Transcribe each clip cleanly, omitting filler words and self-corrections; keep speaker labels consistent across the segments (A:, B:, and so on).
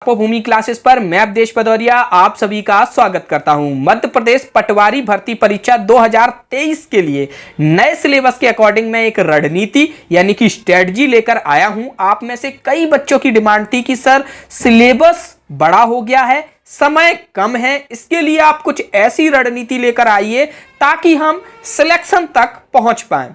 A: तपोभूमि classes पर मैं अवधेश भदौरिया आप सभी का स्वागत करता हूं। मध्य प्रदेश पटवारी भर्ती परीक्षा 2023 के लिए नए सिलेबस के अकॉर्डिंग मैं एक रणनीति यानी कि स्ट्रेटजी लेकर आया हूं। आप में से कई बच्चों की डिमांड थी कि सर सिलेबस बड़ा हो गया है, समय कम है, इसके लिए आप कुछ ऐसी रणनीति लेकर आइए ताकि हम सिलेक्शन तक पहुंच पाएं।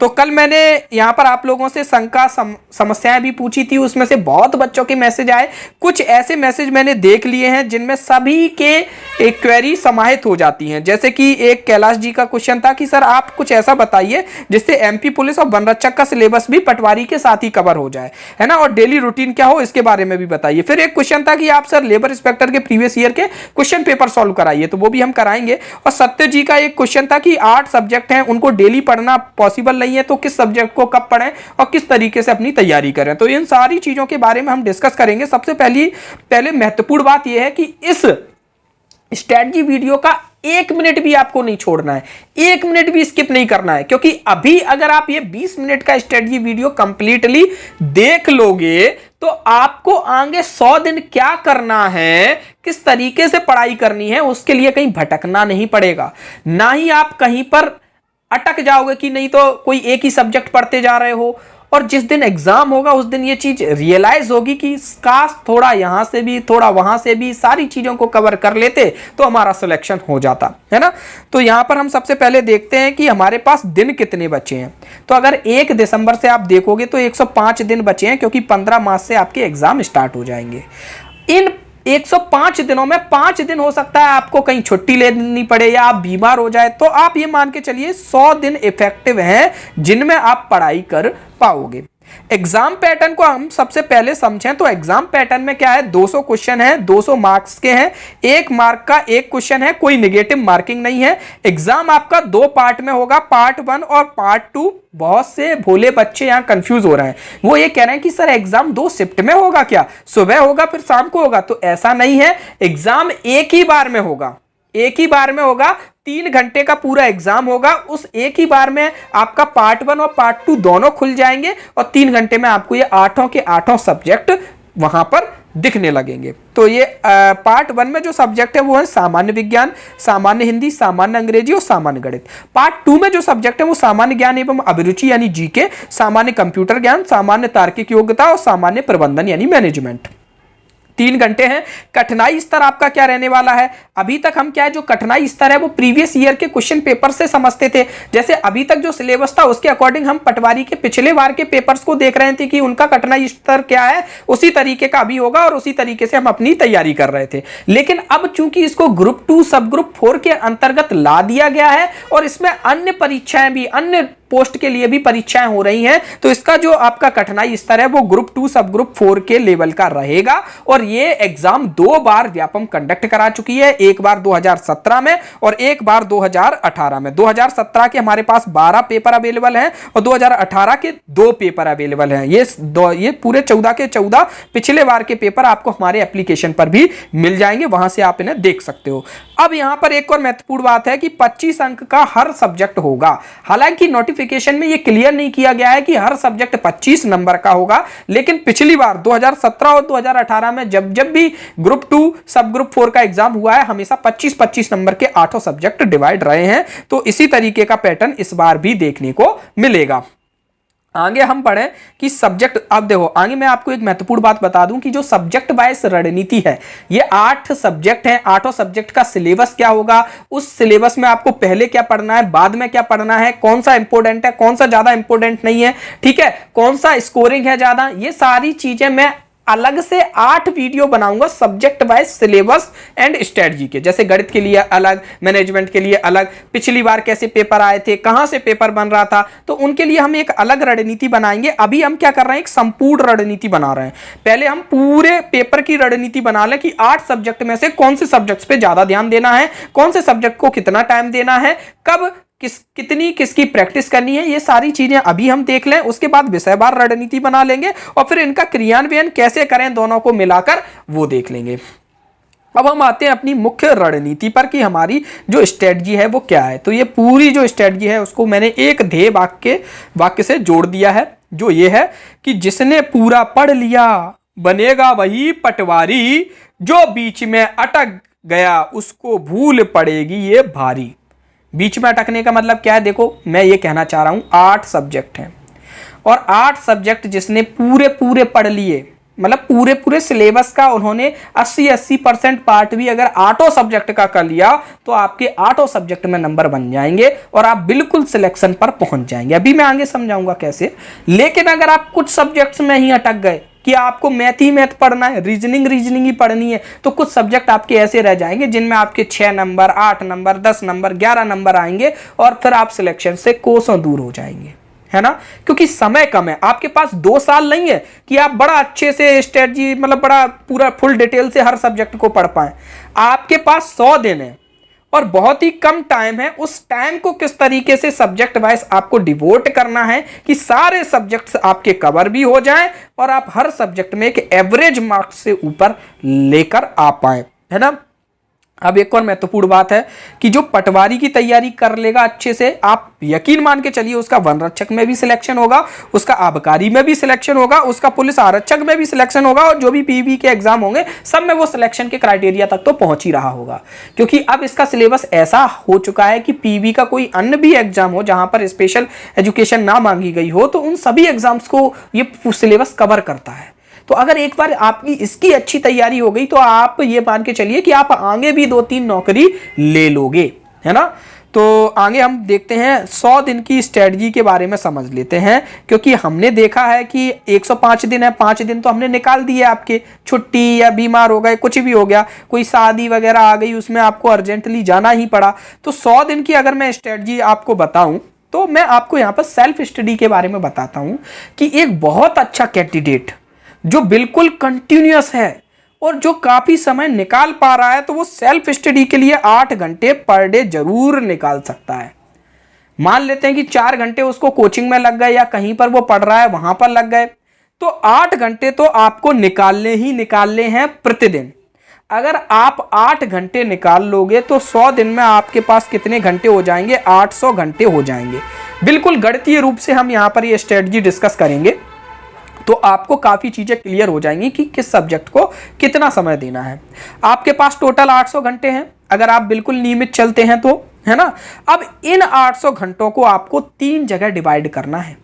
A: तो कल मैंने यहाँ पर आप लोगों से शंका समस्याएं भी पूछी थी, उसमें से बहुत बच्चों के मैसेज आए। कुछ ऐसे मैसेज मैंने देख लिए हैं जिनमें सभी के एक क्वेरी समाहित हो जाती हैं। जैसे कि एक कैलाश जी का क्वेश्चन था कि सर आप कुछ ऐसा बताइए जिससे एमपी पुलिस और वनरक्षक का सिलेबस भी पटवारी के साथ ही कवर हो जाए, है ना, और डेली रूटीन क्या हो इसके बारे में भी बताइए। फिर एक क्वेश्चन था कि आप सर लेबर इंस्पेक्टर के प्रीवियस ईयर के क्वेश्चन पेपर सॉल्व कराइए, तो वो भी हम कराएंगे। और सत्य जी का एक क्वेश्चन था कि 8 सब्जेक्ट हैं, उनको डेली पढ़ना पॉसिबल नहीं है, तो किस सब्जेक्ट को कब पढ़ें और किस तरीके से अपनी तैयारी करें। तो इन सारी चीजों के बारे में हम डिस्कस करेंगे। सबसे पहले महत्वपूर्ण बात यह है कि इस स्ट्रेटजी वीडियो का 1 मिनट भी आपको नहीं छोड़ना है, 1 मिनट भी स्किप नहीं करना है, क्योंकि अभी अगर आप ये 20 मिनट का स्ट्रेटजी वीडियो कंप्लीटली देख लोगे तो आपको आगे 100 दिन क्या करना है, किस तरीके से पढ़ाई करनी है, उसके लिए कहीं भटकना नहीं पड़ेगा। ना ही आप कहीं पर अटक जाओगे कि नहीं तो कोई एक ही सब्जेक्ट पढ़ते जा रहे हो, और जिस दिन एग्जाम होगा उस दिन ये चीज रियलाइज होगी कि काश थोड़ा यहां से भी थोड़ा वहां से भी सारी चीजों को कवर कर लेते तो हमारा सिलेक्शन हो जाता, है ना। तो यहां पर हम सबसे पहले देखते हैं कि हमारे पास दिन कितने बचे हैं। तो अगर 1 दिसंबर से आप देखोगे तो 105 दिन बचे हैं, क्योंकि 15 मार्च से आपके एग्जाम स्टार्ट हो जाएंगे। इन 105 दिनों में 5 दिन हो सकता है आपको कहीं छुट्टी लेनी पड़े या आप बीमार हो जाए, तो आप ये मान के चलिए 100 दिन इफेक्टिव हैं जिनमें आप पढ़ाई कर पाओगे। एग्जाम पैटर्न को हम सबसे पहले समझें तो एग्जाम पैटर्न में क्या है, 200 क्वेश्चन है, 200 मार्क्स के हैं, 1 मार्क का 1 क्वेश्चन है, कोई नेगेटिव मार्किंग नहीं है। एग्जाम आपका 2 पार्ट में होगा, पार्ट 1 और पार्ट 2। बहुत से भोले बच्चे यहां कंफ्यूज हो रहे हैं, वो ये कह रहे हैं कि सर एग्जाम 2 शिफ्ट में होगा क्या, सुबह होगा फिर शाम को होगा। तो ऐसा नहीं है, एग्जाम एक ही बार में होगा, एक ही बार में होगा। 3 घंटे का पूरा एग्जाम होगा, उस एक ही बार में आपका पार्ट 1 और पार्ट 2 दोनों खुल जाएंगे और 3 घंटे में आपको ये 8 के 8 सब्जेक्ट वहां पर दिखने लगेंगे। तो ये पार्ट 1 में जो सब्जेक्ट है वो है सामान्य विज्ञान, सामान्य हिंदी, सामान्य अंग्रेजी और सामान्य गणित। पार्ट 2 में जो सब्जेक्ट है वो सामान्य ज्ञान एवं अभिरुचि यानी जीके, सामान्य कंप्यूटर ज्ञान, सामान्य तार्किक योग्यता और सामान्य प्रबंधन यानी मैनेजमेंट। 3 घंटे हैं। कठिनाई स्तर आपका क्या रहने वाला है, अभी तक हम क्या है जो कठिनाई स्तर है वो प्रीवियस ईयर के क्वेश्चन पेपर से समझते थे। जैसे अभी तक जो सिलेबस था उसके अकॉर्डिंग हम पटवारी के पिछले बार के पेपर्स को देख रहे थे कि उनका कठिनाई स्तर क्या है, उसी तरीके का अभी होगा और उसी तरीके से हम अपनी तैयारी कर रहे थे। लेकिन अब चूंकि इसको ग्रुप 2 सब ग्रुप 4 के अंतर्गत ला दिया गया है और इसमें अन्य परीक्षाएं भी, अन्य पोस्ट के लिए भी परीक्षाएं हो रही हैं, तो इसका जो आपका कठिनाई स्तर है वो ग्रुप 2 सब ग्रुप 4 के लेवल का रहेगा। और ये एग्जाम 2 बार व्यापम कंडक्ट करा चुकी है, एक बार 2017 में और एक बार 2018 में। 2017 के हमारे पास 12 पेपर अवेलेबल हैं और 2018 के 2 पेपर अवेलेबल हैं। ये पूरे 14 के 14 पिछले बार के पेपर आपको हमारे एप्लीकेशन पर भी मिल जाएंगे, वहां से आप इन्हें देख सकते हो। अब यहां पर एक और महत्वपूर्ण बात है कि 25 अंक का हर सब्जेक्ट होगा। हालांकि नोटिफिकेशन में ये क्लियर नहीं किया गया है कि हर सब्जेक्ट 25 नंबर का होगा, लेकिन पिछली बार 2017 और 2018 में जब भी ग्रुप 2 सब ग्रुप 4 का एग्जाम हुआ है हमेशा 25-25 नंबर के 8 सब्जेक्ट डिवाइड रहे हैं। तो इसी तरीके का पैटर्न इस बार भी देखने को मिलेगा। आगे हम पढ़ें कि सब्जेक्ट, अब देखो आगे मैं आपको एक महत्वपूर्ण बात बता दूं कि जो सब्जेक्ट वाइज रणनीति है, ये 8 सब्जेक्ट हैं, 8 सब्जेक्ट का सिलेबस क्या होगा, उस सिलेबस में आपको पहले क्या पढ़ना है, बाद में क्या पढ़ना है, कौन सा इंपॉर्टेंट है, कौन सा ज्यादा इंपॉर्टेंट नहीं है, ठीक है, कौन सा स्कोरिंग है ज्यादा, ये सारी चीजें मैं अलग से 8 वीडियो बनाऊंगा subject wise syllabus and strategy के। जैसे गणित के लिए अलग, मैनेजमेंट के लिए अलग, पिछली बार कैसे पेपर आए थे, कहां से पेपर बन रहा था, तो उनके लिए हम एक अलग रणनीति बनाएंगे। अभी हम क्या कर रहे हैं, एक संपूर्ण रणनीति बना रहे हैं। पहले हम पूरे पेपर की रणनीति बना लें कि 8 सब्जेक्ट में से कौन से सब्जेक्ट्स पे ज्यादा ध्यान देना है, कौन से सब्जेक्ट को कितना टाइम देना है, कब किसकी प्रैक्टिस करनी है, ये सारी चीजें अभी हम देख लें। उसके बाद विषयवार रणनीति बना लेंगे और फिर इनका क्रियान्वयन कैसे करें दोनों को मिलाकर वो देख लेंगे। अब हम आते हैं अपनी मुख्य रणनीति पर कि हमारी जो स्ट्रेटजी है वो क्या है। तो ये पूरी जो स्ट्रेटजी है उसको मैंने एक ध्येय वाक्य से जोड़ दिया है, जो ये है कि जिसने पूरा पढ़ लिया बनेगा वही पटवारी, जो बीच में अटक गया उसको भूल पड़ेगी ये भारी। बीच में अटकने का मतलब क्या है? देखो मैं ये कहना चाह रहा हूं 8 सब्जेक्ट हैं और 8 सब्जेक्ट जिसने पूरे पूरे पढ़ लिए, मतलब पूरे पूरे सिलेबस का उन्होंने 80% पार्ट भी अगर 8 सब्जेक्ट का कर लिया तो आपके 8 सब्जेक्ट में नंबर बन जाएंगे और आप बिल्कुल सिलेक्शन पर पहुंच जाएंगे। अभी मैं आगे समझाऊंगा कैसे। लेकिन अगर आप कुछ सब्जेक्ट्स में ही अटक गए कि आपको मैथ ही मैथ पढ़ना है, रीजनिंग ही पढ़नी है, तो कुछ सब्जेक्ट आपके ऐसे रह जाएंगे जिनमें आपके 6 नंबर, 8 नंबर, 10 नंबर, 11 नंबर आएंगे और फिर आप सिलेक्शन से कोसों दूर हो जाएंगे, है ना। क्योंकि समय कम है, आपके पास 2 साल नहीं है कि आप बड़ा अच्छे से स्ट्रेटजी, मतलब बड़ा पूरा फुल डिटेल से हर सब्जेक्ट को पढ़ पाएं। आपके पास 100 दिन है और बहुत ही कम टाइम है। उस टाइम को किस तरीके से सब्जेक्ट वाइज आपको डिवोट करना है कि सारे सब्जेक्ट्स आपके कवर भी हो जाएं और आप हर सब्जेक्ट में एक एवरेज मार्क्स से ऊपर लेकर आ पाए, है ना। अब एक और महत्वपूर्ण बात है कि जो पटवारी की तैयारी कर लेगा अच्छे से, आप यकीन मान के चलिए उसका वन रक्षक में भी सिलेक्शन होगा, उसका आबकारी में भी सिलेक्शन होगा, उसका पुलिस आरक्षक में भी सिलेक्शन होगा और जो भी पीवी के एग्जाम होंगे सब में वो सिलेक्शन के क्राइटेरिया तक तो पहुंच ही रहा होगा। क्योंकि अब इसका सिलेबस ऐसा हो चुका है कि पीवी का कोई अन्य भी एग्जाम हो जहां पर स्पेशल एजुकेशन ना मांगी गई हो तो उन सभी एग्जाम्स को ये सिलेबस कवर करता है। तो अगर एक बार आपकी इसकी अच्छी तैयारी हो गई तो आप ये मान के चलिए कि आप आगे भी 2-3 नौकरी ले लोगे, है ना। तो आगे हम देखते हैं 100 दिन की स्ट्रेटजी के बारे में समझ लेते हैं। क्योंकि हमने देखा है कि 105 दिन है, 5 दिन तो हमने निकाल दिए, आपके छुट्टी या बीमार हो गए, कुछ भी हो गया, कोई शादी वगैरह आ गई, उसमें आपको अर्जेंटली जाना ही पड़ा। तो 100 दिन की अगर मैं स्ट्रेटजी आपको बताऊं तो मैं आपको यहाँ पर सेल्फ स्टडी के बारे में बताता हूं कि एक बहुत अच्छा कैंडिडेट जो बिल्कुल कंटिन्यूअस है और जो काफी समय निकाल पा रहा है तो वो सेल्फ स्टडी के लिए 8 घंटे पर डे जरूर निकाल सकता है। मान लेते हैं कि 4 घंटे उसको कोचिंग में लग गए या कहीं पर वो पढ़ रहा है वहां पर लग गए, तो 8 घंटे तो आपको निकालने ही निकालने हैं प्रतिदिन। अगर आप 8 घंटे निकाल लोगे तो 100 दिन में आपके पास कितने घंटे हो जाएंगे? 800 घंटे हो जाएंगे। बिल्कुल गणितीय रूप से हम यहाँ पर ये स्ट्रेटजी डिस्कस करेंगे तो आपको काफ़ी चीज़ें क्लियर हो जाएंगी कि किस सब्जेक्ट को कितना समय देना है। आपके पास टोटल 800 घंटे हैं अगर आप बिल्कुल नियमित चलते हैं तो, है ना। अब इन 800 घंटों को आपको 3 जगह डिवाइड करना है।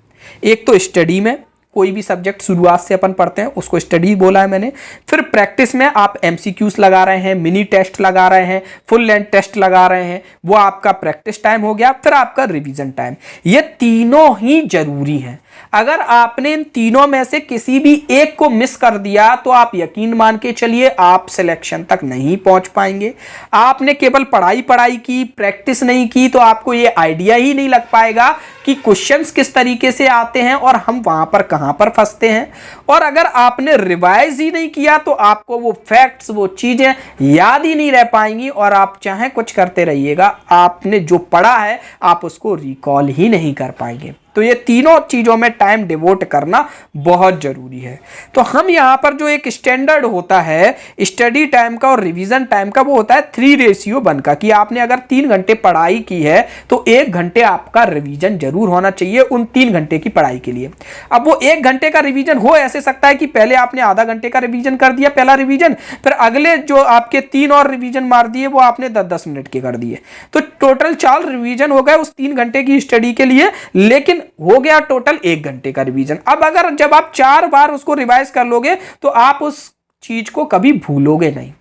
A: एक तो स्टडी में, कोई भी सब्जेक्ट शुरुआत से अपन पढ़ते हैं उसको स्टडी बोला है मैंने। फिर प्रैक्टिस में आप एमसीक्यूज लगा रहे हैं, मिनी टेस्ट लगा रहे हैं, फुल लेंथ टेस्ट लगा रहे हैं, वो आपका प्रैक्टिस टाइम हो गया। फिर आपका रिवीजन टाइम। ये तीनों ही जरूरी हैं। अगर आपने इन तीनों में से किसी भी एक को मिस कर दिया तो आप यकीन मान के चलिए आप सिलेक्शन तक नहीं पहुंच पाएंगे। आपने केवल पढ़ाई की, प्रैक्टिस नहीं की तो आपको ये आइडिया ही नहीं लग पाएगा कि क्वेश्चंस किस तरीके से आते हैं और हम वहां पर कहां पर फंसते हैं। और अगर आपने रिवाइज ही नहीं किया तो आपको वो फैक्ट्स, वो चीजें याद ही नहीं रह पाएंगी और आप चाहे कुछ करते रहिएगा, आपने जो पढ़ा है आप उसको रिकॉल ही नहीं कर पाएंगे। तो ये तीनों चीजों में टाइम डिवोट करना बहुत जरूरी है। तो हम यहाँ पर जो एक स्टैंडर्ड होता है स्टडी टाइम का और रिवीजन टाइम का, वो होता है 3:1 का, कि आपने अगर 3 घंटे पढ़ाई की है तो 1 घंटे आपका रिवीजन जरूर होना चाहिए उन 3 घंटे की पढ़ाई के लिए। अब वो 1 घंटे का रिवीजन हो ऐसे सकता है कि पहले आपने आधा घंटे का रिवीजन कर दिया, पहला रिवीजन, फिर अगले जो आपके 3 और रिवीजन मार दिए वो आपने 10-10 मिनट के कर दिए, तो टोटल 4 रिवीजन हो गए उस 3 घंटे की स्टडी के लिए, लेकिन हो गया टोटल 1 घंटे का रिवीजन। अब अगर जब आप 4 बार उसको रिवाइज कर लोगे तो आप उस चीज को कभी भूलोगे नहीं।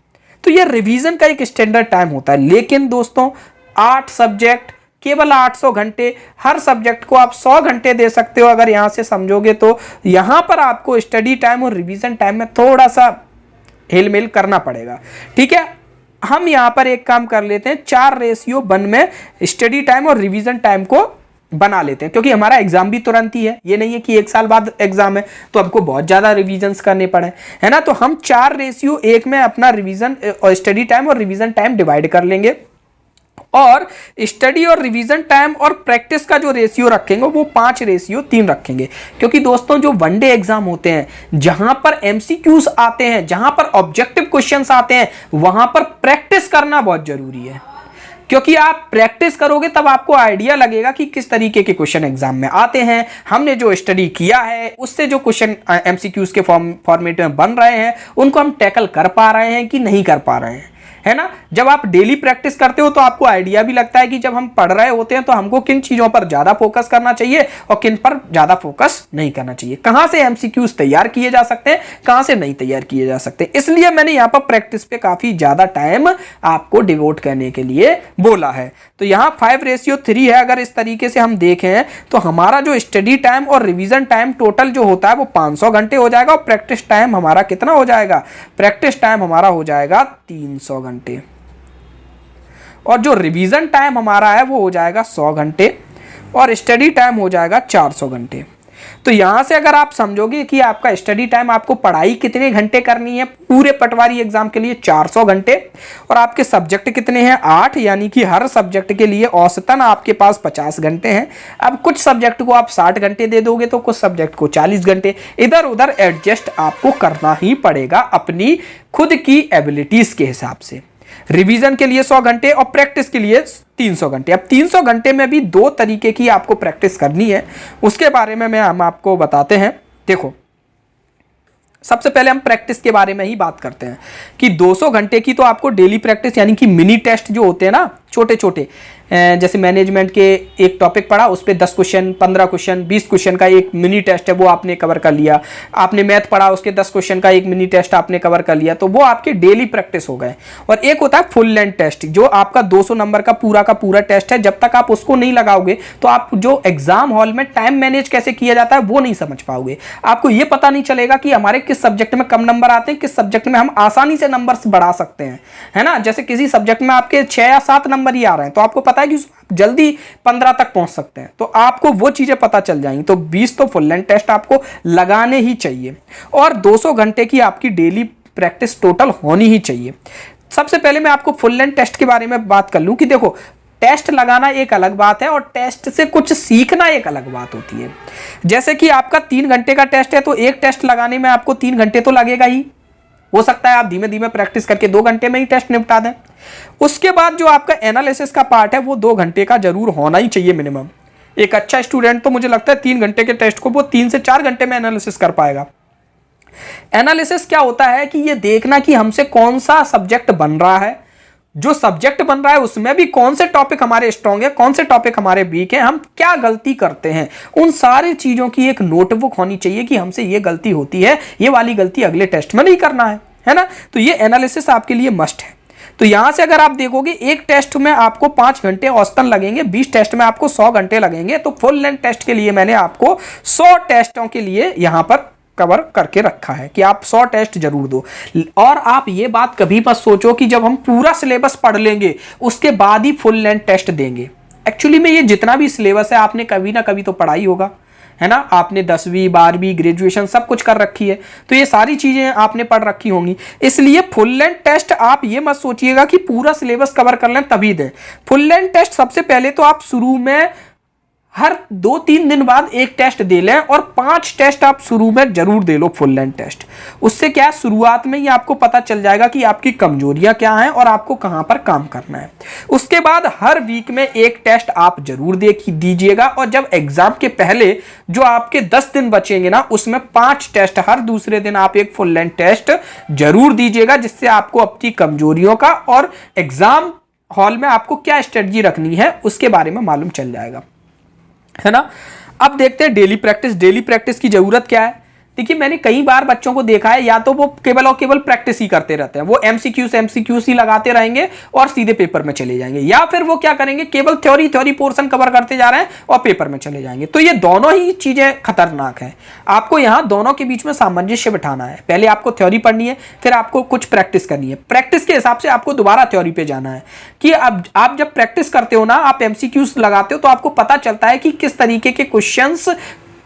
A: तो ये रिवीजन का एक स्टैंडर्ड टाइम होता है। लेकिन दोस्तों 8 सब्जेक्ट, केवल 800 घंटे, हर सब्जेक्ट को आप 100 घंटे दे सकते हो अगर यहां से समझोगे तो यहां पर आपको स्टडी टाइम और रिवीजन टाइम में थोड़ा सा हेलमेल करना पड़ेगा। ठीक है, हम यहां पर एक काम कर लेते हैं, 4:1 में स्टडी टाइम और रिवीजन टाइम को बना लेते हैं, क्योंकि हमारा एग्जाम भी तुरंत ही है। ये नहीं है कि 1 साल बाद एग्जाम है तो हमको बहुत ज्यादा रिवीजन्स करने पड़े, है ना। तो हम 4:1 में अपना रिवीजन और स्टडी टाइम और रिवीजन टाइम डिवाइड कर लेंगे और स्टडी और रिवीजन टाइम और प्रैक्टिस का जो रेशियो रखेंगे वो 5:3 रखेंगे। क्योंकि दोस्तों जो वनडे एग्जाम होते हैं, जहां पर एमसीक्यूज आते हैं, जहां पर ऑब्जेक्टिव क्वेश्चंस आते हैं, वहां पर प्रैक्टिस करना बहुत जरूरी है। क्योंकि आप प्रैक्टिस करोगे तब आपको आइडिया लगेगा कि किस तरीके के क्वेश्चन एग्जाम में आते हैं, हमने जो स्टडी किया है उससे जो क्वेश्चन एमसीक्यूज के फॉर्मेट में बन रहे हैं उनको हम टैकल कर पा रहे हैं कि नहीं कर पा रहे हैं, है ना। जब आप डेली प्रैक्टिस करते हो तो आपको आइडिया भी लगता है कि जब हम पढ़ रहे होते हैं तो हमको किन चीजों पर ज्यादा फोकस करना चाहिए और किन पर ज्यादा फोकस नहीं करना चाहिए, कहां से एमसीक्यूज तैयार किए जा सकते हैं, कहां से नहीं तैयार किए जा सकते। इसलिए मैंने यहां पर प्रैक्टिस पे काफी ज्यादा टाइम आपको डिवोट करने के लिए बोला है। तो यहां 5:3 है। अगर इस तरीके से हम देखें तो हमारा जो स्टडी टाइम और रिवीजन टाइम टोटल जो होता है वो 500 घंटे हो जाएगा और प्रैक्टिस टाइम हमारा कितना हो जाएगा, प्रैक्टिस टाइम हमारा हो जाएगा 300 घंटे और जो रिवीजन टाइम हमारा है वो हो जाएगा 100 घंटे और स्टडी टाइम हो जाएगा 400 घंटे। तो यहां से अगर आप समझोगे कि आपका स्टडी टाइम, आपको पढ़ाई कितने घंटे करनी है पूरे पटवारी एग्जाम के लिए 400 घंटे और आपके सब्जेक्ट कितने हैं 8, यानी कि हर सब्जेक्ट के लिए औसतन आपके पास 50 घंटे हैं। अब कुछ सब्जेक्ट को आप 60 घंटे दे दोगे तो कुछ सब्जेक्ट को 40 घंटे, इधर उधर एडजस्ट आपको करना ही पड़ेगा अपनी खुद की एबिलिटीज के हिसाब से। रिवीजन के लिए 100 घंटे और प्रैक्टिस के लिए 300 घंटे। अब 300 घंटे में भी 2 तरीके की आपको प्रैक्टिस करनी है, उसके बारे में हम आपको बताते हैं। देखो, सबसे पहले हम प्रैक्टिस के बारे में ही बात करते हैं कि 200 घंटे की तो आपको डेली प्रैक्टिस यानी कि मिनी टेस्ट जो होते हैं ना, छोटे छोटे, जैसे मैनेजमेंट के एक टॉपिक पढ़ा उस पर 10 क्वेश्चन, 15 क्वेश्चन, 20 क्वेश्चन का एक मिनी टेस्ट है वो आपने कवर कर लिया। आपने मैथ पढ़ा उसके 10 क्वेश्चन का एक मिनी टेस्ट आपने कवर कर लिया, तो वो आपके डेली प्रैक्टिस हो गए। और एक होता है फुल लेंथ टेस्ट जो आपका 200 नंबर का पूरा टेस्ट है। जब तक आप उसको नहीं लगाओगे तो आप जो एग्जाम हॉल में टाइम मैनेज कैसे किया जाता है वो नहीं समझ पाओगे। आपको ये पता नहीं चलेगा कि हमारे किस सब्जेक्ट में कम नंबर आते हैं, किस सब्जेक्ट में हम आसानी से नंबर बढ़ा सकते हैं, है ना। जैसे किसी सब्जेक्ट में आपके 6 या 7 नंबर ही आ रहे हैं तो आपको पता है कि जल्दी 15 तक पहुंच सकते हैं, तो आपको वो चीजें पता चल जाएंगी। तो 20 तो फुल लेंथ टेस्ट आपको लगाने ही चाहिए और 200 घंटे की आपकी डेली प्रैक्टिस टोटल होनी ही चाहिए। सबसे पहले मैं आपको फुल लेंथ टेस्ट के बारे में बात कर लूं कि देखो, टेस्ट लगाना एक अलग बात है और टेस्ट से कुछ सीखना एक अलग बात होती है। जैसे कि आपका 3 घंटे का टेस्ट है तो एक टेस्ट लगाने में आपको 3 घंटे तो लगेगा ही। हो सकता है आप धीमे धीमे प्रैक्टिस करके 2 घंटे में ही टेस्ट निपटा दें। उसके बाद जो आपका एनालिसिस का पार्ट है वो 2 घंटे का जरूर होना ही चाहिए मिनिमम। एक अच्छा स्टूडेंट तो मुझे लगता है 3 घंटे के टेस्ट को वो 3 से 4 घंटे में एनालिसिस कर पाएगा। एनालिसिस क्या होता है कि ये देखना कि हमसे कौन सा सब्जेक्ट बन रहा है, जो सब्जेक्ट बन रहा है उसमें भी कौन से टॉपिक हमारे स्ट्रॉन्ग है, कौन से टॉपिक हमारे वीक है, हम क्या गलती करते हैं, उन सारी चीजों की एक नोटबुक होनी चाहिए कि हमसे ये गलती होती है, ये वाली गलती अगले टेस्ट में नहीं करना है ना। तो ये एनालिसिस आपके लिए मस्ट है। तो यहां से अगर आप देखोगे एक टेस्ट में आपको 5 घंटे औसतन लगेंगे, 20 टेस्ट में आपको 100 घंटे लगेंगे। तो फुल लेंथ टेस्ट के लिए मैंने आपको 100 टेस्टों के लिए यहां पर कवर करके रखा है कि आप 100 टेस्ट जरूर दो। और आप ये बात कभी मत सोचो कि जब हम पूरा सिलेबस पढ़ लेंगे उसके बाद ही फुल लेंथ टेस्ट देंगे। एक्चुअली में ये जितना भी सिलेबस है आपने कभी ना कभी तो पढ़ा ही होगा, है ना। आपने 10वीं 12वीं ग्रेजुएशन सब कुछ कर रखी है, तो ये सारी चीजें आपने पढ़ रखी होंगी। इसलिए फुल लेंथ टेस्ट आप ये मत सोचिएगा कि पूरा सिलेबस कवर कर लें तभी दें। फुल लेंथ टेस्ट सबसे पहले तो आप शुरू में हर 2-3 दिन बाद एक टेस्ट दे लें और 5 टेस्ट आप शुरू में जरूर दे लो फुल लेंथ टेस्ट। उससे क्या है, शुरुआत में ही आपको पता चल जाएगा कि आपकी कमजोरियां क्या हैं और आपको कहां पर काम करना है। उसके बाद हर वीक में एक टेस्ट आप जरूर दीजिएगा और जब एग्जाम के पहले जो आपके 10 दिन बचेंगे ना उसमें 5 टेस्ट, हर दूसरे दिन आप एक फुल लेंथ टेस्ट जरूर दीजिएगा, जिससे आपको अपनी कमजोरियों का और एग्जाम हॉल में आपको क्या स्ट्रेटजी रखनी है उसके बारे में मालूम चल जाएगा, है ना। अब देखते हैं डेली प्रैक्टिस। डेली प्रैक्टिस की जरूरत क्या है। देखिए, मैंने कई बार बच्चों को देखा है या तो वो केवल और केवल प्रैक्टिस ही करते रहते हैं, वो एमसीक्यूज ही लगाते रहेंगे और सीधे पेपर में चले जाएंगे, या फिर वो क्या करेंगे केवल थ्योरी पोर्शन कवर करते जा रहे हैं और पेपर में चले जाएंगे। तो ये दोनों ही चीजें खतरनाक हैं। आपको यहाँ दोनों के बीच में सामंजस्य बिठाना है। पहले आपको थ्योरी पढ़नी है, फिर आपको कुछ प्रैक्टिस करनी है। प्रैक्टिस के हिसाब से आपको दोबारा थ्योरी पे जाना है कि अब आप जब प्रैक्टिस करते हो ना, आप एमसीक्यूज लगाते हो तो आपको पता चलता है कि किस तरीके के क्वेश्चंस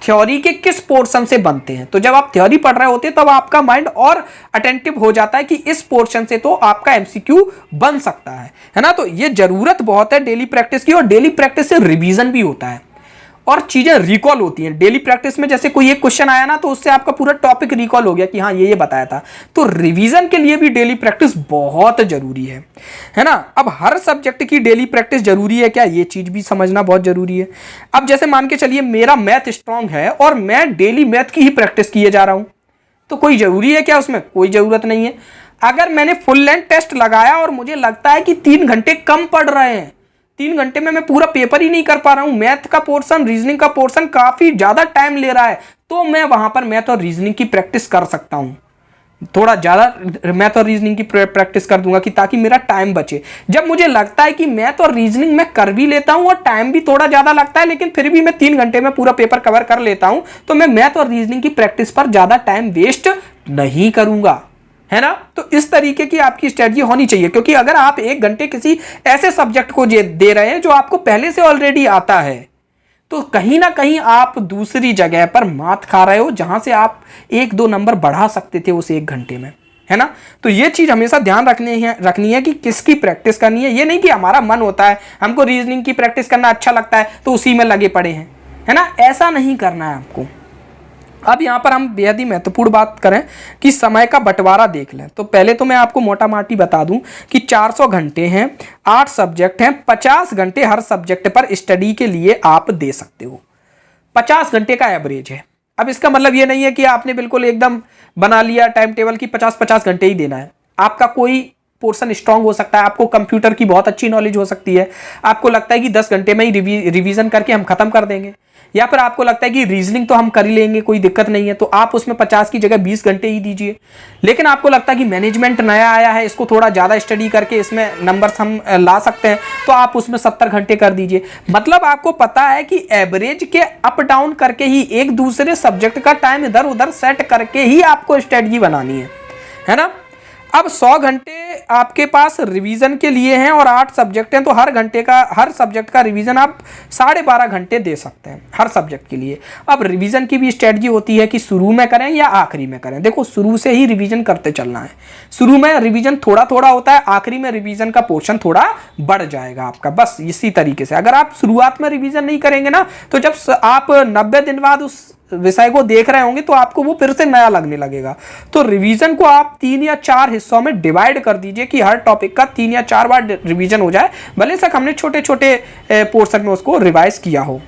A: थ्योरी के किस पोर्शन से बनते हैं। तो जब आप थ्योरी पढ़ रहे होते हैं तब आपका माइंड और अटेंटिव हो जाता है कि इस पोर्शन से तो आपका एमसीक्यू बन सकता है ना। तो ये जरूरत बहुत है डेली प्रैक्टिस की, और डेली प्रैक्टिस से रिवीजन भी होता है। और चीजें रिकॉल होती हैं। डेली प्रैक्टिस में जैसे कोई एक क्वेश्चन आया ना तो उससे आपका पूरा टॉपिक रिकॉल हो गया कि हाँ ये बताया था। तो रिवीजन के लिए भी डेली प्रैक्टिस बहुत जरूरी है ना। अब हर सब्जेक्ट की डेली प्रैक्टिस जरूरी है क्या, ये चीज भी समझना बहुत जरूरी है। अब जैसे मान के चलिए मेरा मैथ स्ट्रांग है और मैं डेली मैथ की ही प्रैक्टिस किए जा रहा हूं, तो कोई जरूरी है क्या उसमें, कोई जरूरत नहीं है। अगर मैंने फुल लेंथ टेस्ट लगाया और मुझे लगता है कि 3 घंटे कम पड़ रहे हैं, 3 घंटे में मैं पूरा पेपर ही नहीं कर पा रहा हूं, मैथ का पोर्शन रीजनिंग का पोर्शन काफी ज्यादा टाइम ले रहा है, तो मैं वहां पर मैथ और रीजनिंग की प्रैक्टिस कर सकता हूं। थोड़ा ज्यादा मैथ और रीजनिंग की प्रैक्टिस कर दूंगा कि ताकि मेरा टाइम बचे। जब मुझे लगता है कि मैथ और रीजनिंग मैं कर भी लेता हूं और टाइम भी थोड़ा ज्यादा लगता है लेकिन फिर भी मैं 3 घंटे में पूरा पेपर कवर कर लेता हूं, तो मैं मैथ और रीजनिंग की प्रैक्टिस पर ज्यादा टाइम वेस्ट नहीं करूंगा, है ना। तो इस तरीके की आपकी स्ट्रेटजी होनी चाहिए, क्योंकि अगर आप 1 घंटे किसी ऐसे सब्जेक्ट को दे रहे हैं जो आपको पहले से ऑलरेडी आता है, तो कहीं ना कहीं आप दूसरी जगह पर मात खा रहे हो जहां से आप 1-2 नंबर बढ़ा सकते थे उस 1 घंटे में, है ना। तो ये चीज हमेशा ध्यान रखनी है कि किसकी प्रैक्टिस करनी है। ये नहीं कि हमारा मन होता है, हमको रीजनिंग की प्रैक्टिस करना अच्छा लगता है तो उसी में लगे पड़े हैं, है ना, ऐसा नहीं करना है आपको। अब यहाँ पर हम बेहद ही महत्वपूर्ण बात करें कि समय का बंटवारा देख लें, तो पहले तो मैं आपको मोटा माटी बता दूं कि 400 घंटे हैं, 8 सब्जेक्ट हैं, 50 घंटे हर सब्जेक्ट पर स्टडी के लिए आप दे सकते हो। 50 घंटे का एवरेज है। अब इसका मतलब ये नहीं है कि आपने बिल्कुल एकदम बना लिया टाइम टेबल की 50-50 घंटे ही देना है। आपका कोई पोर्शन स्ट्रांग हो सकता है, आपको कंप्यूटर की बहुत अच्छी नॉलेज हो सकती है, आपको लगता है कि 10 घंटे में ही रिवीजन करके हम खत्म कर देंगे, या फिर आपको लगता है कि रीजनिंग तो हम कर ही लेंगे, कोई दिक्कत नहीं है, तो आप उसमें 50 की जगह 20 घंटे ही दीजिए। लेकिन आपको लगता है कि मैनेजमेंट नया आया है, इसको थोड़ा ज़्यादा स्टडी करके इसमें नंबर्स हम ला सकते हैं, तो आप उसमें 70 घंटे कर दीजिए। मतलब आपको पता है कि एवरेज के अप डाउन करके ही, एक दूसरे सब्जेक्ट का टाइम इधर उधर सेट करके ही आपको स्ट्रेटजी बनानी है ना। अब 100 घंटे आपके पास रिवीजन के लिए हैं और 8 सब्जेक्ट हैं, तो हर सब्जेक्ट का रिवीजन आप 12.5 घंटे दे सकते हैं हर सब्जेक्ट के लिए। अब रिवीजन की भी स्ट्रेटजी होती है कि शुरू में करें या आखिरी में करें। देखो, शुरू से ही रिवीजन करते चलना है। शुरू में रिवीजन थोड़ा थोड़ा होता है, आखिरी में रिवीजन का पोर्शन थोड़ा बढ़ जाएगा आपका, बस इसी तरीके से। अगर आप शुरुआत में रिवीजन नहीं करेंगे ना, तो जब आप 90 दिन बाद उस विषय को देख रहे होंगे तो आपको वो फिर से नया लगने लगेगा। तो रिवीजन को आप 3 या 4 हिस्सों में डिवाइड कर दीजिए कि हर टॉपिक का 3 या 4 बार रिवीजन हो जाए, भले तक हमने छोटे छोटे पोर्शन में उसको रिवाइज किया हो,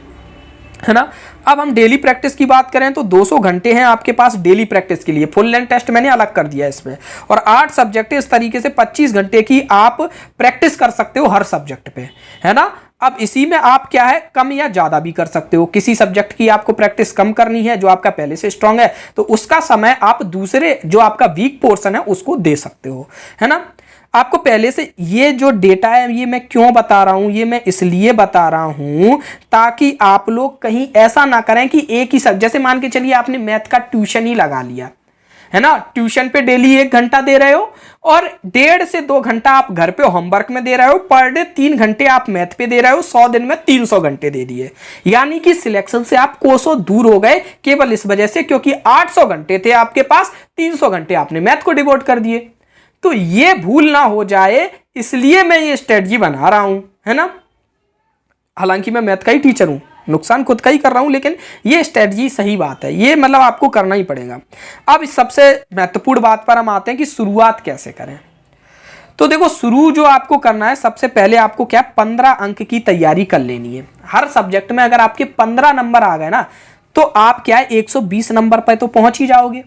A: है ना। अब हम डेली प्रैक्टिस की बात करें तो 200 घंटे हैं आपके पास डेली प्रैक्टिस के लिए। फुल लेंथ टेस्ट मैंने अलग कर दिया इसमें, और 8 सब्जेक्ट इस तरीके से 25 घंटे की आप प्रैक्टिस कर सकते हो हर सब्जेक्ट पे, है ना। अब इसी में आप क्या है, कम या ज्यादा भी कर सकते हो। किसी सब्जेक्ट की आपको प्रैक्टिस कम करनी है जो आपका पहले से स्ट्रांग है, तो उसका समय आप दूसरे जो आपका वीक पोर्शन है उसको दे सकते हो, है ना। आपको पहले से ये जो डेटा है, ये मैं क्यों बता रहा हूं, ये मैं इसलिए बता रहा हूं ताकि आप लोग कहीं ऐसा ना करें कि एक ही सब्जेक्ट, जैसे मान के चलिए आपने मैथ का ट्यूशन ही लगा लिया, है ना। ट्यूशन पे डेली 1 घंटा दे रहे हो और 1.5 से 2 घंटा आप घर पे होमवर्क में दे रहे हो, पर डे 3 घंटे आप मैथ पे दे रहे हो, 100 दिन में 300 घंटे दे दिए। यानी कि सिलेक्शन से आप कोसों दूर हो गए, केवल इस वजह से क्योंकि 800 घंटे थे आपके पास, 300 घंटे आपने मैथ को डिवोट कर दिए। तो ये भूल ना हो जाए, इसलिए मैं ये स्ट्रेटजी बना रहा हूं, है ना। हालांकि मैं मैथ का ही टीचर हूं, नुकसान खुद का ही कर रहा हूं, लेकिन ये स्ट्रेटजी सही बात है, ये मतलब आपको करना ही पड़ेगा। अब इस सबसे महत्वपूर्ण बात पर हम आते हैं कि शुरुआत कैसे करें। तो देखो, शुरू जो आपको करना है, सबसे पहले आपको क्या 15 अंक की तैयारी कर लेनी है। हर सब्जेक्ट में अगर आपके 15 नंबर आ गए ना, तो आप क्या है 120 नंबर पर तो पहुंच ही जाओगे।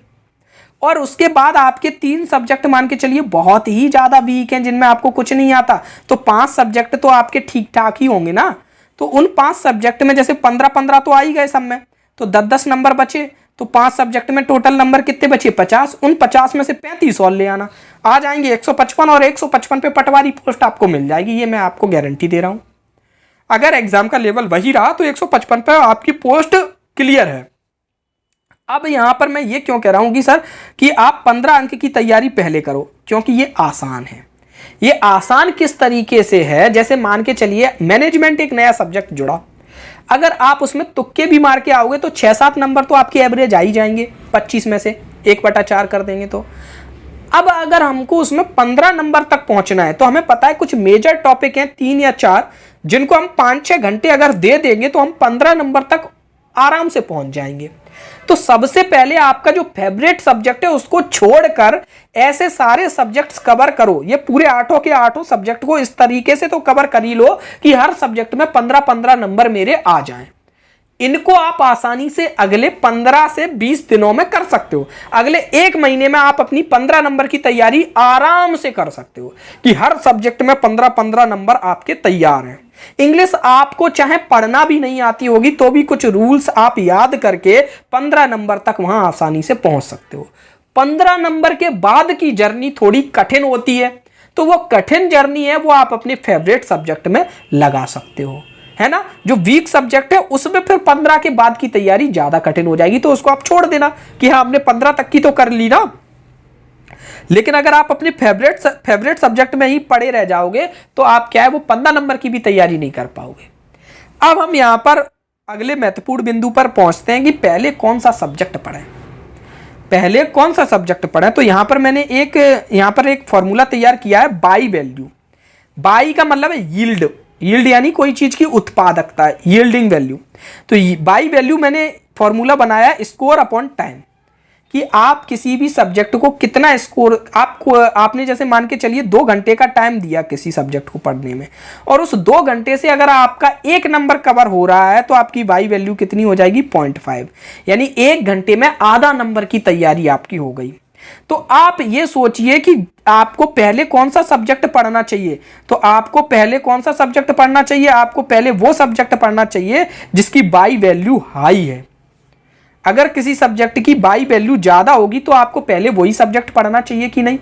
A: और उसके बाद आपके 3 सब्जेक्ट मान के चलिए बहुत ही ज्यादा वीक हैं, जिनमें आपको कुछ नहीं आता, तो 5 सब्जेक्ट तो आपके ठीक ठाक ही होंगे ना। तो उन 5 सब्जेक्ट में जैसे 15-15 तो आ ही गए सब में, तो 10-10 नंबर बचे, तो 5 सब्जेक्ट में टोटल नंबर कितने बचे, 50। उन 50 में से 35 और ले आना, आ जाएंगे 155, और 155 पे पटवारी पोस्ट आपको मिल जाएगी, ये मैं आपको गारंटी दे रहा हूं। अगर एग्जाम का लेवल वही रहा तो 155 पे आपकी पोस्ट क्लियर है। अब यहां पर मैं ये क्यों कह रहा हूं कि सर कि आप 15 अंक की तैयारी पहले करो, क्योंकि ये आसान है। ये आसान किस तरीके से है, जैसे मान के चलिए मैनेजमेंट एक नया सब्जेक्ट जुड़ा, अगर आप उसमें तुक्के भी मार के आओगे तो 6-7 नंबर तो आपके एवरेज आ ही जाएंगे, 25 में से 1/4 कर देंगे तो। अब अगर हमको उसमें 15 नंबर तक पहुंचना है, तो हमें पता है कुछ मेजर टॉपिक हैं 3 या 4 जिनको हम 5-6 घंटे अगर दे देंगे तो हम 15 नंबर तक आराम से पहुंच जाएंगे। तो सबसे पहले आपका जो फेवरेट सब्जेक्ट है उसको छोड़कर ऐसे सारे सब्जेक्ट्स कवर करो। ये पूरे 8 के 8 सब्जेक्ट को इस तरीके से तो कवर कर ही लो कि हर सब्जेक्ट में 15-15 नंबर मेरे आ जाएं। इनको आप आसानी से अगले 15 से 20 दिनों में कर सकते हो। अगले 1 महीने में आप अपनी 15 नंबर की तैयारी आराम से कर सकते हो कि हर सब्जेक्ट में 15-15 नंबर आपके तैयार हैं। इंग्लिश आपको चाहे पढ़ना भी नहीं आती होगी तो भी कुछ रूल्स आप याद करके 15 नंबर तक वहां आसानी से पहुंच सकते हो। 15 नंबर के बाद की जर्नी थोड़ी कठिन होती है, तो वो कठिन जर्नी है वो आप अपने फेवरेट सब्जेक्ट में लगा सकते हो, है ना। जो वीक सब्जेक्ट है उसमें फिर 15 के बाद की तैयारी ज्यादा कठिन हो जाएगी, तो उसको आप छोड़ देना कि हाँ हमने 15 तक की तो कर ली ना। लेकिन अगर आप अपने फेवरेट सब्जेक्ट में ही पड़े रह जाओगे तो आप क्या है वो 15 नंबर की भी तैयारी नहीं कर पाओगे। अब हम यहां पर अगले महत्वपूर्ण बिंदु पर पहुंचते हैं कि पहले कौन सा सब्जेक्ट पढ़ें। पहले कौन सा सब्जेक्ट पढ़ें, तो यहां पर मैंने एक फॉर्मूला तैयार किया है, बाई वैल्यू। बाई का मतलब है यील्ड, यील्ड यानी कोई चीज की उत्पादकता, यील्डिंग वैल्यू। तो बाई वैल्यू मैंने फॉर्मूला बनाया स्कोर अपॉन टाइम, कि आप किसी भी सब्जेक्ट को कितना स्कोर आपने जैसे मान के चलिए 2 घंटे का टाइम दिया किसी सब्जेक्ट को पढ़ने में, और उस 2 घंटे से अगर आपका 1 नंबर कवर हो रहा है तो आपकी वाई वैल्यू कितनी हो जाएगी 0.5, यानी 1 घंटे में आधा नंबर की तैयारी आपकी हो गई। तो आप ये सोचिए कि आपको पहले कौन सा सब्जेक्ट पढ़ना चाहिए। तो आपको पहले कौन सा सब्जेक्ट पढ़ना चाहिए, आपको पहले वो सब्जेक्ट पढ़ना चाहिए जिसकी बाई वैल्यू हाई है। अगर किसी सब्जेक्ट की बाई वैल्यू ज्यादा होगी तो आपको पहले वही सब्जेक्ट पढ़ना चाहिए कि नहीं।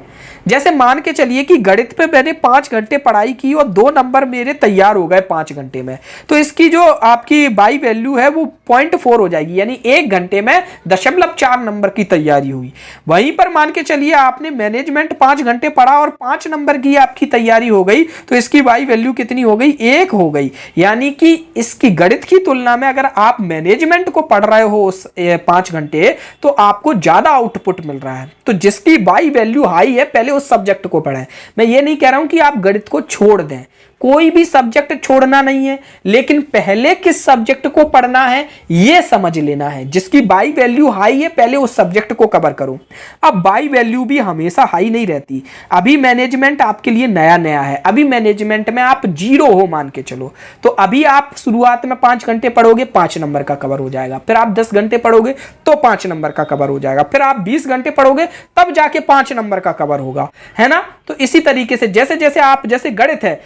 A: जैसे मान के चलिए कि गणित पे मैंने 5 घंटे पढ़ाई की और 2 नंबर मेरे तैयार हो गए 5 घंटे में, तो इसकी जो आपकी बाई वैल्यू है वो 0.4 हो जाएगी, यानी 1 घंटे में 0.4 नंबर की तैयारी हुई। वहीं पर मान के चलिए आपने मैनेजमेंट 5 घंटे पढ़ा और 5 नंबर की आपकी तैयारी हो गई, तो इसकी बाई वैल्यू कितनी हो गई 1 हो गई। यानी कि इसकी गणित की तुलना में अगर आप मैनेजमेंट को पढ़ रहे हो 5 घंटे तो आपको ज्यादा आउटपुट मिल रहा है। तो जिसकी बाई वैल्यू हाई है पहले उस सब्जेक्ट को पढ़ें। मैं ये नहीं कह रहा हूं कि आप गणित को छोड़ दें, कोई भी सब्जेक्ट छोड़ना नहीं है, लेकिन पहले किस सब्जेक्ट को पढ़ना है यह समझ लेना है। जिसकी बाई वैल्यू हाई है पहले उस सब्जेक्ट को कवर करो। अब बाई वैल्यू भी हमेशा हाई नहीं रहती। अभी मैनेजमेंट आपके लिए नया नया है, अभी मैनेजमेंट में आप 0 हो मान के चलो, तो अभी आप शुरुआत में 5 घंटे पढ़ोगे 5 नंबर का कवर हो जाएगा, फिर आप 10 घंटे पढ़ोगे तो 5 नंबर का कवर हो जाएगा, फिर आप 20 घंटे पढ़ोगे तब जाके 5 नंबर का कवर होगा, है ना। तो इसी तरीके से जैसे गणित है,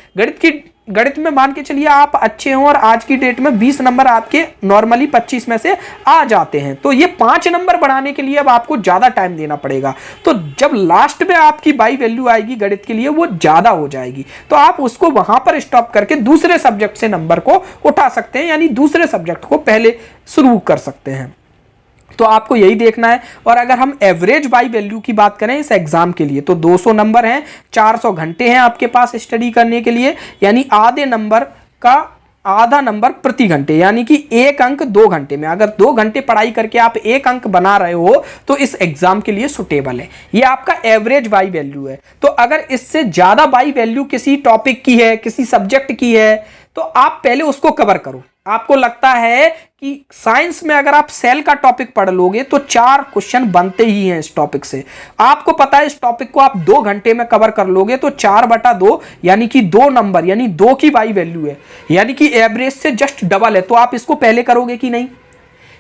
A: गणित में मान के चलिए आप अच्छे हो और आज की डेट में 20 नंबर आपके नॉर्मली 25 में से आ जाते हैं, तो ये 5 नंबर बढ़ाने के लिए अब आपको ज्यादा टाइम देना पड़ेगा। तो जब लास्ट में आपकी बाई वैल्यू आएगी गणित के लिए वो ज्यादा हो जाएगी, तो आप उसको वहां पर स्टॉप करके दूसरे सब्जेक्ट से नंबर को उठा सकते हैं, यानी दूसरे सब्जेक्ट को पहले शुरू कर सकते हैं। तो आपको यही देखना है। और अगर हम एवरेज बाई वैल्यू की बात करें इस एग्जाम के लिए तो 200 नंबर हैं, 400 घंटे हैं आपके पास स्टडी करने के लिए, यानी आधे नंबर का आधा नंबर प्रति घंटे, यानी कि 1 अंक 2 घंटे में। अगर 2 घंटे पढ़ाई करके आप 1 अंक बना रहे हो तो इस एग्जाम के लिए सुटेबल है। ये आपका एवरेज बाई वैल्यू है। तो अगर इससे ज्यादा बाई वैल्यू किसी टॉपिक की है, किसी सब्जेक्ट की है, तो आप पहले उसको कवर करो। आपको लगता है कि साइंस में अगर आप सेल का टॉपिक पढ़ लोगे तो 4 क्वेश्चन बनते ही हैं इस टॉपिक से। आपको पता है इस टॉपिक को आप 2 घंटे में कवर कर लोगे तो 4/2 यानी कि 2 नंबर, यानी 2 की बाई वैल्यू है, यानी कि एवरेज से जस्ट डबल है। तो आप इसको पहले करोगे कि नहीं,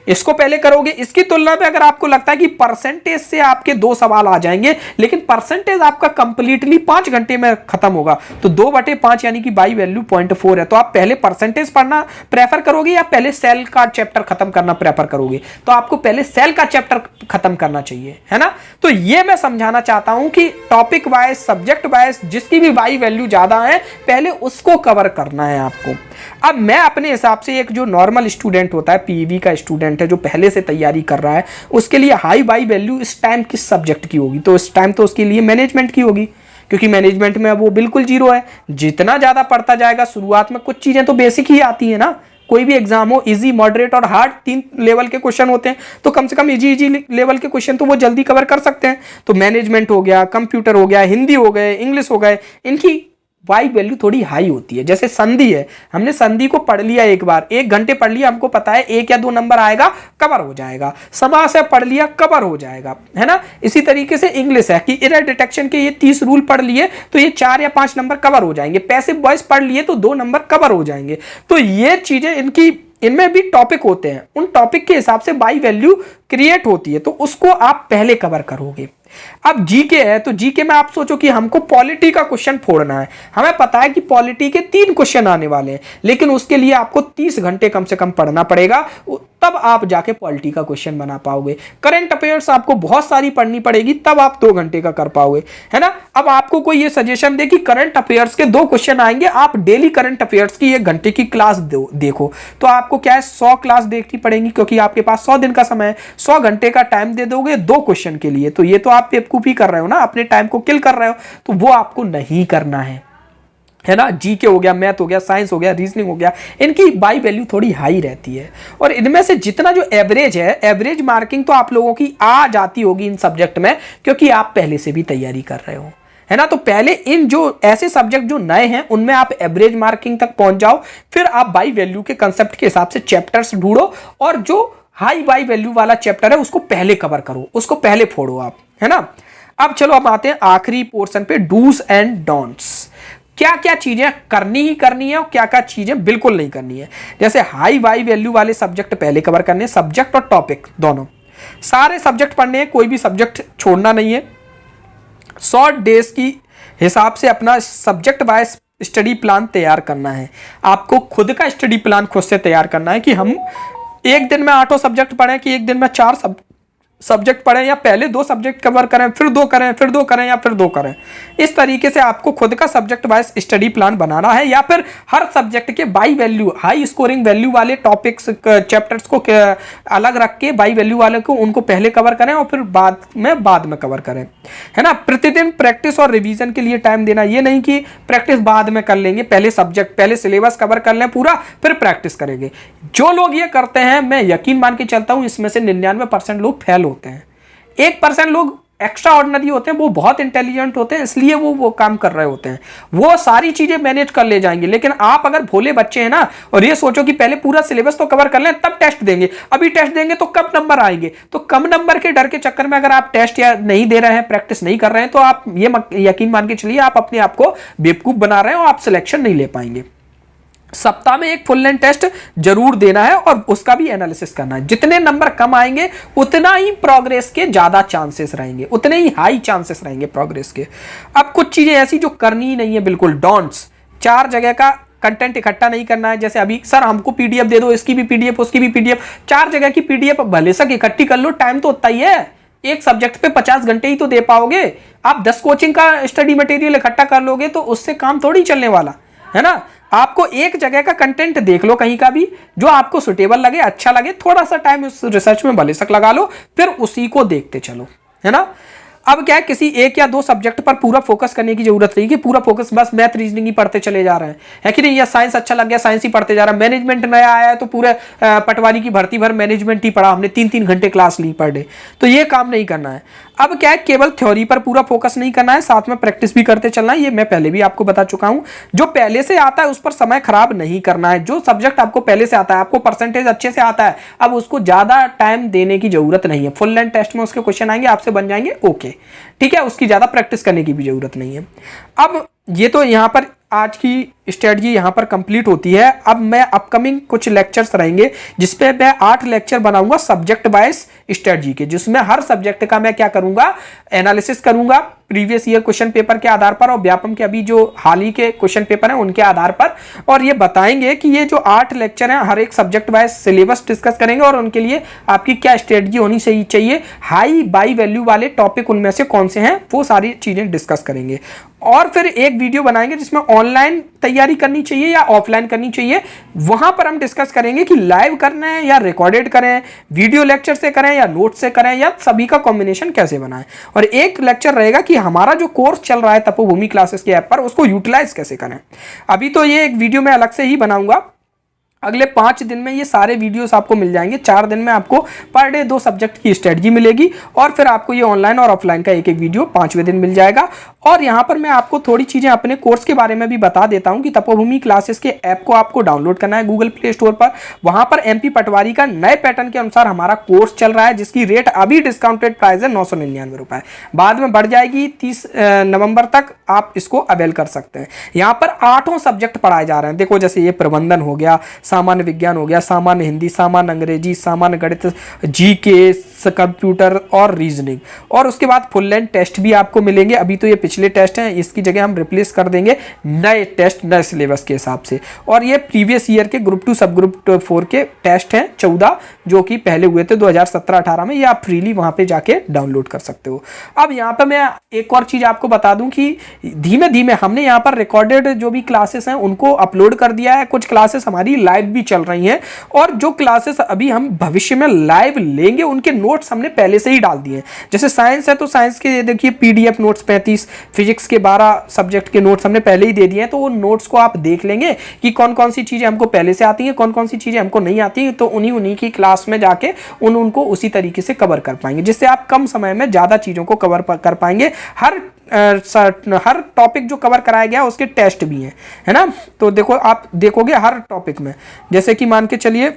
A: इसको पहले करोगे। इसकी तुलना में अगर आपको लगता है कि परसेंटेज से आपके 2 सवाल आ जाएंगे लेकिन परसेंटेज आपका कंप्लीटली 5 घंटे में खत्म होगा, तो 2/5 यानी कि बाई वैल्यू 0.4 है, तो आप पहले परसेंटेज पढ़ना प्रेफर करोगे या पहले सेल का चैप्टर खत्म करना प्रेफर करोगे। तो आपको पहले सेल का चैप्टर खत्म करना चाहिए, है ना। तो ये मैं समझाना चाहता हूं कि टॉपिक वाइज, सब्जेक्ट वाइज जिसकी भी बाई वैल्यू ज्यादा है पहले उसको कवर करना है आपको। अब मैं अपने हिसाब से एक जो नॉर्मल स्टूडेंट होता है, पीवी का स्टूडेंट है जो पहले से तैयारी कर रहा है, उसके लिए हाई बाई वैल्यू इस टाइम किस सब्जेक्ट की होगी, तो इस टाइम तो उसके लिए मैनेजमेंट की होगी, क्योंकि मैनेजमेंट में अब वो बिल्कुल 0 है। जितना ज्यादा पढ़ता जाएगा, शुरुआत में कुछ चीजें तो बेसिक ही आती है ना, कोई भी एग्जाम हो, इजी, मॉडरेट और हार्ड 3 लेवल के क्वेश्चन होते हैं, तो कम से कम इजी लेवल के क्वेश्चन तो वो जल्दी कवर कर सकते हैं। तो मैनेजमेंट हो गया, कंप्यूटर हो गया, हिंदी हो गए, इंग्लिश हो गए, इनकी वाई वैल्यू थोड़ी हाई होती है। जैसे संधि है, हमने संधि को पढ़ लिया एक बार, 1 घंटे पढ़ लिया, हमको पता है 1 या 2 नंबर आएगा, कवर हो जाएगा। समास है, पढ़ लिया, कवर हो जाएगा, है ना। इसी तरीके से इंग्लिश है कि एरर डिटेक्शन के ये 30 रूल पढ़ लिए तो ये 4 या 5 नंबर कवर हो जाएंगे। पैसिव वॉइस पढ़ लिए तो 2 नंबर कवर हो जाएंगे। तो ये चीजें इनमें भी टॉपिक होते हैं, उन टॉपिक के हिसाब से वाई वैल्यू क्रिएट होती है, तो उसको आप पहले कवर करोगे। अब जीके है, तो जीके में आप सोचो कि हमको पॉलिटी का क्वेश्चन फोड़ना है, हमें पता है कि पॉलिटी के 3 क्वेश्चन आने वाले हैं, लेकिन उसके लिए आपको 30 घंटे कम से कम पढ़ना पड़ेगा, तब आप जाके पॉलिटी का क्वेश्चन बना पाओगे। करंट अफेयर्स आपको बहुत सारी पढ़नी पड़ेगी, तब आप 2 घंटे का कर पाओगे, है ना। अब आपको कोई ये सजेशन दे कि करंट अफेयर्स के 2 क्वेश्चन आएंगे, आप डेली करंट अफेयर्स की 1 घंटे की क्लास देखो, तो आपको क्या है 100 क्लास देखनी पड़ेगी, क्योंकि आपके पास 100 दिन का समय है, 100 घंटे का टाइम दे दोगे 2 क्वेश्चन के लिए, तो ये तो आप बेवकूफी कर रहे हो ना, अपने टाइम को किल कर रहे हो, तो वो आपको नहीं करना है ना। जीके हो गया, मैथ हो गया, साइंस हो गया, रीजनिंग हो गया, इनकी वाई वैल्यू थोड़ी हाई रहती है, और इनमें से जितना जो एवरेज है, एवरेज मार्किंग तो आप लोगों की आ जाती होगी इन सब्जेक्ट में, क्योंकि आप पहले से भी तैयारी कर रहे हो, है ना। तो पहले इन जो ऐसे सब्जेक्ट जो नए हैं उनमें आप एवरेज मार्किंग तक पहुंच जाओ, फिर आप वाई वैल्यू के कंसेप्ट के हिसाब से चैप्टर्स ढूंढो, और जो हाई वाई वैल्यू वाला चैप्टर है उसको पहले कवर करो, उसको पहले फोड़ो आप, है ना। अब चलो अब आते हैं आखिरी पोर्शन पे, डूज एंड डोंट्स। क्या क्या चीजें करनी ही करनी है और क्या क्या चीजें बिल्कुल नहीं करनी है। जैसे हाई वाई वैल्यू वाले सब्जेक्ट पहले कवर करने, सब्जेक्ट और टॉपिक दोनों, सारे सब्जेक्ट पढ़ने हैं, कोई भी सब्जेक्ट छोड़ना नहीं है। शॉर्ट डेज की हिसाब से अपना सब्जेक्ट वाइज स्टडी प्लान तैयार करना है। आपको खुद का स्टडी प्लान खुद से तैयार करना है कि हम एक दिन में 8 सब्जेक्ट पढ़ें, कि एक दिन में 4 सब्जेक्ट पढ़ें, या पहले 2 सब्जेक्ट कवर करें, फिर 2 करें, फिर 2 करें, या फिर 2 करें। इस तरीके से आपको खुद का सब्जेक्ट वाइज स्टडी प्लान बनाना है, या फिर हर सब्जेक्ट के by value, high scoring value वाले टॉपिक्स चैप्टर्स को अलग रख के बाई वैल्यू वाले को उनको पहले कवर करें और फिर बाद में कवर करें, है ना। प्रतिदिन प्रैक्टिस और रिवीजन के लिए टाइम देना, ये नहीं कि प्रैक्टिस बाद में कर लेंगे, पहले सब्जेक्ट, पहले सिलेबस कवर कर लें पूरा, फिर प्रैक्टिस करेंगे। जो लोग ये करते हैं, मैं यकीन मान के चलता हूं इसमें से 99% लोग फेल होते हैं। 1% लोग एक्स्ट्रा ऑर्डिनरी होते हैं, वो बहुत इंटेलिजेंट होते हैं, इसलिए वो काम कर रहे होते हैं, वो सारी चीजें मैनेज कर ले जाएंगे। लेकिन आप अगर भोले बच्चे हैं ना, और ये सोचो कि पहले पूरा सिलेबस तो कवर कर लें तब टेस्ट देंगे, अभी टेस्ट देंगे तो कम नंबर आएंगे, तो कम नंबर के डर के चक्कर में अगर आप टेस्ट या नहीं दे रहे हैं, प्रैक्टिस नहीं कर रहे हैं, तो आप ये यकीन मान के चलिए आप अपने आप को बेवकूफ बना रहे हैं और आप सिलेक्शन नहीं ले पाएंगे। सप्ताह में एक फुल लेंथ टेस्ट जरूर देना है और उसका भी एनालिसिस करना है। जितने नंबर कम आएंगे उतना ही प्रोग्रेस के ज्यादा चांसेस रहेंगे, उतने ही हाई चांसेस रहेंगे प्रोग्रेस के। अब कुछ चीजें ऐसी जो करनी ही नहीं है बिल्कुल, डोंट्स। 4 जगह का कंटेंट इकट्ठा नहीं करना है। जैसे अभी सर हमको पीडीएफ दे दो, इसकी भी पीडीएफ, उसकी भी पीडीएफ, 4 जगह की पीडीएफ भले सक इकट्ठी कर लो, टाइम तो उतना ही है, एक सब्जेक्ट पे 50 घंटे ही तो दे पाओगे। आप 10 कोचिंग का स्टडी मटेरियल इकट्ठा कर लोगे तो उससे काम थोड़ी चलने वाला है ना। आपको एक जगह का कंटेंट देख लो कहीं का भी जो आपको सुटेबल लगे, अच्छा लगे, थोड़ा सा टाइम उस रिसर्च में भले सक लगा लो, फिर उसी को देखते चलो, है ना। अब क्या है, किसी 1 या 2 सब्जेक्ट पर पूरा फोकस करने की जरूरत नहीं कि पूरा फोकस बस मैथ रीजनिंग ही पढ़ते चले जा रहे हैं, है कि नहीं। या साइंस अच्छा लग गया, साइंस ही पढ़ते जा रहा है। मैनेजमेंट नया आया है तो पूरे पटवारी की भर्ती भर मैनेजमेंट ही पढ़ा, हमने 3-3 घंटे क्लास ली पर डे, तो ये काम नहीं करना है। अब क्या है, केवल थ्योरी पर पूरा फोकस नहीं करना है, साथ में प्रैक्टिस भी करते चलना है। ये मैं पहले भी आपको बता चुका हूं। जो पहले से आता है उस पर समय खराब नहीं करना है। जो सब्जेक्ट आपको पहले से आता है, आपको परसेंटेज अच्छे से आता है, अब उसको ज्यादा टाइम देने की जरूरत नहीं है। फुल लेंथ टेस्ट में उसके क्वेश्चन आएंगे, आपसे बन जाएंगे ओके, ठीक है, उसकी ज्यादा प्रैक्टिस करने की भी जरूरत नहीं है। अब ये तो यहां पर आज की स्ट्रेटजी यहां पर कंप्लीट होती है। अब मैं अपकमिंग कुछ लेक्चर्स रहेंगे जिसपे मैं 8 लेक्चर बनाऊंगा सब्जेक्ट वाइज स्ट्रेटजी के, जिसमें हर सब्जेक्ट का मैं क्या करूंगा, एनालिसिस करूंगा प्रीवियस ईयर क्वेश्चन पेपर के आधार पर और व्यापम के अभी जो हाल ही के क्वेश्चन पेपर हैं उनके आधार पर, और ये बताएंगे कि ये जो 8 लेक्चर हैं हर एक सब्जेक्ट वाइज सिलेबस डिस्कस करेंगे और उनके लिए आपकी क्या स्ट्रेटजी होनी चाहिए, हाई बाई वैल्यू वाले टॉपिक उनमें से कौन से हैं, वो सारी चीजें डिस्कस करेंगे। और फिर एक वीडियो बनाएंगे जिसमें ऑनलाइन तैयारी करनी चाहिए या ऑफलाइन करनी चाहिए, वहां पर हम डिस्कस करेंगे कि लाइव करना है या रिकॉर्डेड करें, वीडियो लेक्चर से करें या नोट से करें, या सभी का कॉम्बिनेशन कैसे बनाएं। और एक लेक्चर रहेगा कि हमारा जो कोर्स चल रहा है तपोभूमि क्लासेस के ऐप पर, उसको यूटिलाइज कैसे करें। अभी तो ये एक वीडियो मैं अलग से ही बनाऊंगा, अगले 5 दिन में ये सारे वीडियोस आपको मिल जाएंगे। 4 दिन में आपको पर डे 2 सब्जेक्ट की स्ट्रेटजी मिलेगी और फिर आपको ये ऑनलाइन और ऑफलाइन का एक एक वीडियो 5वें दिन मिल जाएगा। और यहाँ पर मैं आपको थोड़ी चीज़ें अपने कोर्स के बारे में भी बता देता हूँ कि तपोभूमि क्लासेस के ऐप को आपको डाउनलोड करना है गूगल प्ले स्टोर पर। वहाँ पर MP पटवारी का नए पैटर्न के अनुसार हमारा कोर्स चल रहा है, जिसकी रेट अभी डिस्काउंटेड प्राइस है 999 रुपये, बाद में बढ़ जाएगी 30 नवंबर तक आप इसको अवेल कर सकते हैं। यहाँ पर 8 सब्जेक्ट पढ़ाए जा रहे हैं। देखो जैसे ये प्रबंधन हो गया, सामान्य विज्ञान हो गया, सामान्य हिंदी, सामान्य अंग्रेजी, सामान्य गणित, GK, कंप्यूटर और रीजनिंग। और उसके बाद फुल लेंथ टेस्ट भी आपको मिलेंगे। अभी तो ये पिछले टेस्ट हैं, इसकी जगह हम रिप्लेस कर देंगे नए टेस्ट नए सिलेबस के हिसाब से। और ये प्रीवियस ईयर के ग्रुप 2 सब ग्रुप 4 के टेस्ट हैं 14, जो कि पहले हुए थे 2017-18 में। ये आप फ्रीली वहां पे जाके डाउनलोड कर सकते हो। अब यहाँ पे मैं एक और चीज आपको बता दूं कि धीमे धीमे हमने यहाँ पर रिकॉर्डेड जो भी क्लासेस हैं उनको अपलोड कर दिया है। कुछ क्लासेस हमारी लाइव भी चल रही हैं और जो क्लासेस अभी हम भविष्य में लाइव लेंगे उनके नोट्स हमने पहले से ही डाल दिए हैं। जैसे साइंस है तो साइंस के देखिए PDF नोट्स 35, फिजिक्स के 12 सब्जेक्ट के नोट्स हमने पहले ही दे दिए हैं। तो उन नोट्स को आप देख लेंगे कि कौन कौन सी चीजें हमको पहले से आती हैं, कौन कौन सी चीजें हमको नहीं आती हैं, तो उन्हीं की क्लास में जाके उनको उसी तरीके से कवर कर पाएंगे, जिससे आप कम समय में ज्यादा चीजों को कवर कर पाएंगे। हर टॉपिक जो कवर कराया गया उसके टेस्ट भी हैं, है ना। तो देखो आप देखोगे हर टॉपिक में, जैसे कि मान के चलिए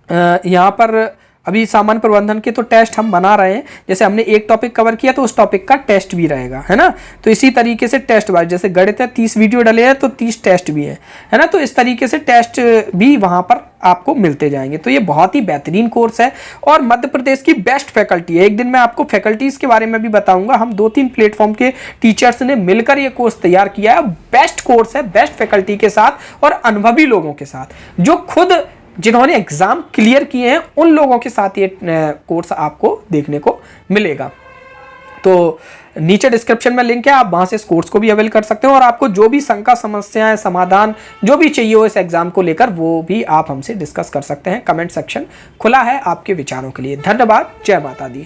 A: यहाँ पर अभी सामान्य प्रबंधन के तो टेस्ट हम बना रहे हैं। जैसे हमने एक टॉपिक कवर किया तो उस टॉपिक का टेस्ट भी रहेगा, है ना। तो इसी तरीके से टेस्ट वाइज, जैसे गणित है 30 वीडियो डले हैं तो 30 टेस्ट भी है ना। तो इस तरीके से टेस्ट भी वहां पर आपको मिलते जाएंगे। तो ये बहुत ही बेहतरीन कोर्स है और मध्य प्रदेश की बेस्ट फैकल्टी है। एक दिन मैं आपको फैकल्टीज के बारे में भी बताऊंगा। हम 2-3 प्लेटफॉर्म के टीचर्स ने मिलकर ये कोर्स तैयार किया है। बेस्ट कोर्स है, बेस्ट फैकल्टी के साथ और अनुभवी लोगों के साथ, जो खुद जिन्होंने एग्जाम क्लियर किए हैं उन लोगों के साथ ये कोर्स आपको देखने को मिलेगा। तो नीचे डिस्क्रिप्शन में लिंक है, आप वहां से इस कोर्स को भी अवेल कर सकते हो। और आपको जो भी शंका, समस्याएं, समाधान जो भी चाहिए हो इस एग्जाम को लेकर, वो भी आप हमसे डिस्कस कर सकते हैं। कमेंट सेक्शन खुला है आपके विचारों के लिए। धन्यवाद। जय माता दी।